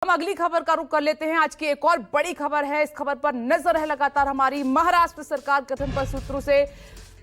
हम अगली खबर का रुख कर लेते हैं। आज की एक और बड़ी खबर है, इस खबर पर नजर है लगातार हमारी। महाराष्ट्र सरकार गठन पर सूत्रों से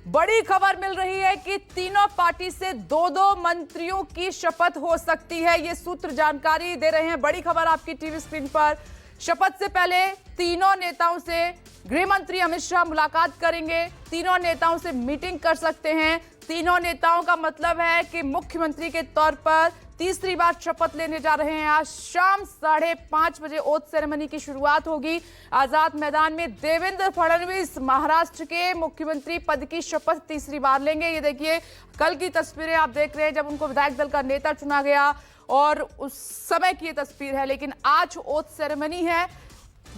बड़ी खबर मिल रही है कि तीनों पार्टी से दो मंत्रियों की शपथ हो सकती है। ये सूत्र जानकारी दे रहे हैं। बड़ी खबर आपकी टीवी स्क्रीन पर। शपथ से पहले तीनों नेताओं से गृह मंत्री अमित शाह मुलाकात करेंगे। तीनों नेताओं से मीटिंग कर सकते हैं। तीनों नेताओं का मतलब है कि मुख्यमंत्री के तौर पर तीसरी बार शपथ लेने जा रहे हैं। आज शाम 5:30 बजे ओथ सेरेमनी की शुरुआत होगी। आजाद मैदान में देवेंद्र फडणवीस महाराष्ट्र के मुख्यमंत्री पद की शपथ तीसरी बार लेंगे। ये देखिए, कल की तस्वीरें आप देख रहे हैं जब उनको विधायक दल का नेता चुना गया और उस समय की ये तस्वीर है। लेकिन आज ओथ सेरेमनी है।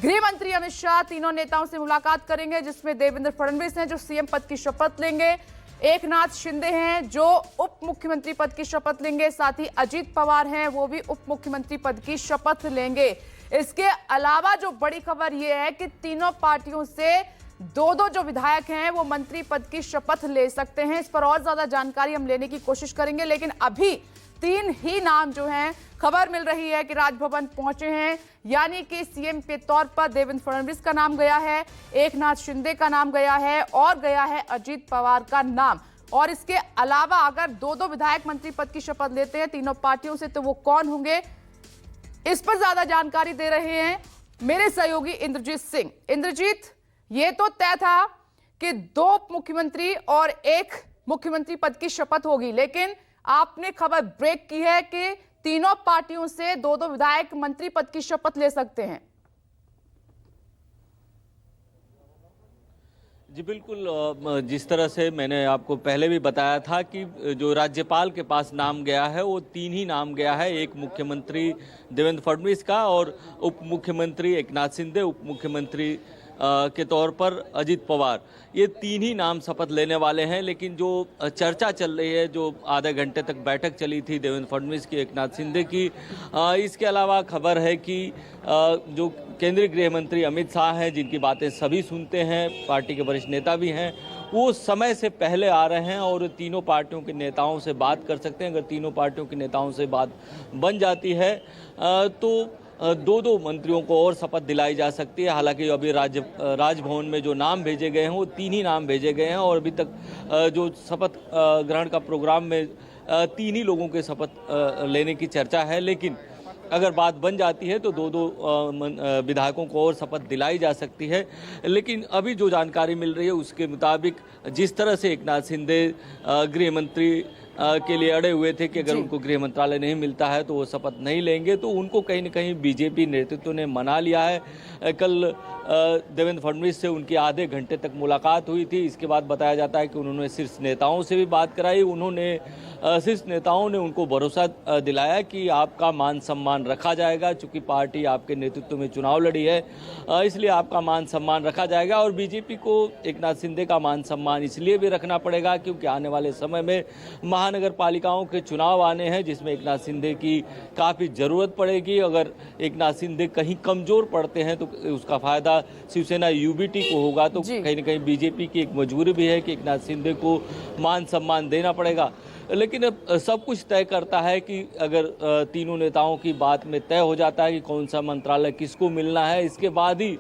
गृह मंत्री अमित शाह तीनों नेताओं से मुलाकात करेंगे, जिसमें देवेंद्र फडणवीस हैं जो सीएम पद की शपथ लेंगे, एकनाथ शिंदे हैं जो उप मुख्यमंत्री पद की शपथ लेंगे, साथ ही अजीत पवार हैं वो भी उप मुख्यमंत्री पद की शपथ लेंगे। इसके अलावा जो बड़ी खबर यह है कि तीनों पार्टियों से दो जो विधायक हैं वो मंत्री पद की शपथ ले सकते हैं। इस पर और ज्यादा जानकारी हम लेने की कोशिश करेंगे, लेकिन अभी 3 ही नाम जो हैं खबर मिल रही है कि राजभवन पहुंचे हैं। यानी कि सीएम के तौर पर देवेंद्र फडणवीस का नाम गया है, एकनाथ शिंदे का नाम गया है और गया है अजीत पवार का नाम। और इसके अलावा अगर दो विधायक मंत्री पद की शपथ लेते हैं तीनों पार्टियों से, तो वो कौन होंगे, इस पर ज्यादा जानकारी दे रहे हैं मेरे सहयोगी इंद्रजीत सिंह। इंद्रजीत, ये तो तय था कि 2 मुख्यमंत्री और 1 मुख्यमंत्री पद की शपथ होगी, लेकिन आपने खबर ब्रेक की है कि तीनों पार्टियों से दो विधायक मंत्री पद की शपथ ले सकते हैं। जी बिल्कुल, जिस तरह से मैंने आपको पहले भी बताया था कि जो राज्यपाल के पास नाम गया है वो 3 ही नाम गया है। एक मुख्यमंत्री देवेंद्र फडणवीस का और उप मुख्यमंत्री एकनाथ शिंदे, उप मुख्यमंत्री के तौर पर अजीत पवार। ये 3 ही नाम शपथ लेने वाले हैं। लेकिन जो चर्चा चल रही है, जो आधे घंटे तक बैठक चली थी देवेंद्र फडणवीस की, एकनाथ शिंदे की, इसके अलावा खबर है कि जो केंद्रीय गृह मंत्री अमित शाह हैं, जिनकी बातें सभी सुनते हैं, पार्टी के वरिष्ठ नेता भी हैं, वो समय से पहले आ रहे हैं और तीनों पार्टियों के नेताओं से बात कर सकते हैं। अगर तीनों पार्टियों के नेताओं से बात बन जाती है तो 2 मंत्रियों को और शपथ दिलाई जा सकती है। हालांकि अभी राजभवन में जो नाम भेजे गए हैं वो 3 ही नाम भेजे गए हैं और अभी तक जो शपथ ग्रहण का प्रोग्राम में 3 ही लोगों के शपथ लेने की चर्चा है। लेकिन अगर बात बन जाती है तो 2 विधायकों को और शपथ दिलाई जा सकती है। लेकिन अभी जो जानकारी मिल रही है उसके मुताबिक जिस तरह से एकनाथ शिंदे गृह मंत्री के लिए अड़े हुए थे कि अगर उनको गृह मंत्रालय नहीं मिलता है तो वो शपथ नहीं लेंगे, तो उनको कहीं न कहीं बीजेपी नेतृत्व ने मना लिया है। कल देवेंद्र फडणवीस से उनकी आधे घंटे तक मुलाकात हुई थी। इसके बाद बताया जाता है कि उन्होंने शीर्ष नेताओं से भी बात कराई। उन्होंने शीर्ष नेताओं ने उनको भरोसा दिलाया कि आपका मान सम्मान रखा जाएगा, चूँकि पार्टी आपके नेतृत्व में चुनाव लड़ी है, इसलिए आपका मान सम्मान रखा जाएगा। और बीजेपी को एकनाथ शिंदे का मान सम्मान इसलिए भी रखना पड़ेगा क्योंकि आने वाले समय में महानगर पालिकाओं के चुनाव आने हैं, जिसमें एकनाथ शिंदे की काफ़ी ज़रूरत पड़ेगी। अगर एकनाथ शिंदे कहीं कमज़ोर पड़ते हैं तो उसका फ़ायदा शिवसेना यूबीटी को होगा। तो कहीं न कहीं बीजेपी की एक मजबूरी भी है कि एकनाथ शिंदे को मान सम्मान देना पड़ेगा। लेकिन अब सब कुछ तय करता है कि अगर तीनों नेताओं की बात में तय हो जाता है कि कौन सा मंत्रालय किसको मिलना है, इसके बाद ही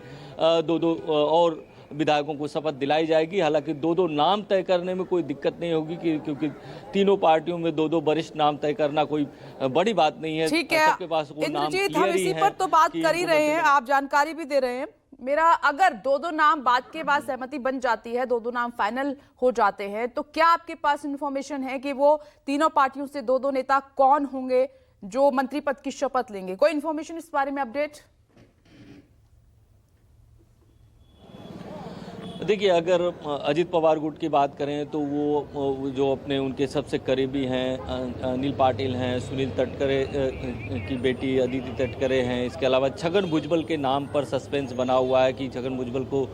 2 और विधायकों को शपथ दिलाई जाएगी। हालांकि 2 नाम तय करने में कोई दिक्कत नहीं होगी क्योंकि तीनों पार्टियों में 2 वरिष्ठ नाम तय करना कोई बड़ी बात नहीं है। ठीक है इंद्रजीत, हम इसी पर तो बात कर ही रहे हैं, आप जानकारी भी दे रहे हैं। मेरा अगर 2 नाम बात के बाद सहमति बन जाती है, 2 नाम फाइनल हो जाते हैं, तो क्या आपके पास इंफॉर्मेशन है कि वो तीनों पार्टियों से 2 नेता कौन होंगे जो मंत्री पद की शपथ लेंगे? कोई इंफॉर्मेशन इस बारे में अपडेट? देखिए, अगर अजीत पवार गुट की बात करें तो वो जो अपने उनके सबसे करीबी हैं, अनिल पाटिल हैं, सुनील तटकरे की बेटी अदिति तटकरे हैं। इसके अलावा छगन भुजबल के नाम पर सस्पेंस बना हुआ है कि छगन भुजबल को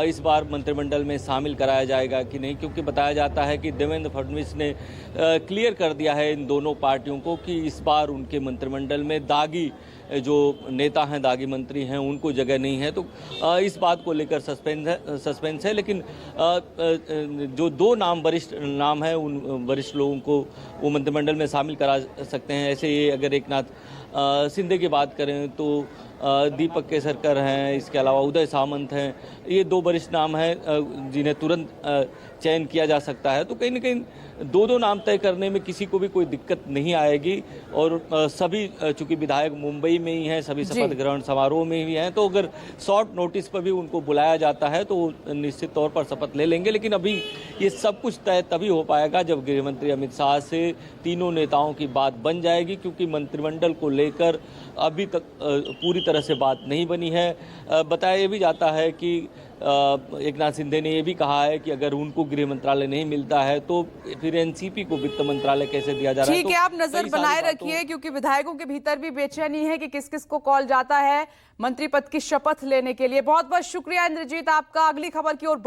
इस बार मंत्रिमंडल में शामिल कराया जाएगा कि नहीं, क्योंकि बताया जाता है कि देवेंद्र फडणवीस ने क्लियर कर दिया है इन दोनों पार्टियों को कि इस बार उनके मंत्रिमंडल में दागी जो नेता हैं, दागी मंत्री हैं, उनको जगह नहीं है। तो इस बात को लेकर सस्पेंस है। लेकिन जो 2 नाम वरिष्ठ नाम है, उन वरिष्ठ लोगों को वो मंत्रिमंडल में शामिल करा सकते हैं। ऐसे ही अगर एकनाथ सिंधे की बात करें तो दीपक केसरकर हैं, इसके अलावा उदय सामंत हैं। ये 2 वरिष्ठ नाम हैं जिन्हें तुरंत चयन किया जा सकता है। तो कहीं ना कहीं 2 नाम तय करने में किसी को भी कोई दिक्कत नहीं आएगी। और सभी चूंकि विधायक मुंबई में ही हैं, सभी शपथ ग्रहण समारोह में ही हैं, तो अगर शॉर्ट नोटिस पर भी उनको बुलाया जाता है तो वो निश्चित तौर पर शपथ ले लेंगे। लेकिन अभी ये सब कुछ तय तभी हो पाएगा जब गृहमंत्री अमित शाह से तीनों नेताओं की बात बन जाएगी, क्योंकि मंत्रिमंडल को लेकर अभी तक पूरी तरह से बात नहीं बनी है। बताया ये भी जाता है कि एकनाथ शिंदे ने ये भी कहा है कि अगर उनको गृह मंत्रालय नहीं मिलता है तो फिर एनसीपी को वित्त मंत्रालय कैसे दिया जा रहा है। ठीक है, आप नजर बनाए रखिए, क्योंकि विधायकों के भीतर भी बेचैनी है कि किस किस को कॉल जाता है मंत्री पद की शपथ लेने के लिए। बहुत बहुत शुक्रिया इंद्रजीत आपका। अगली खबर की ओर बढ़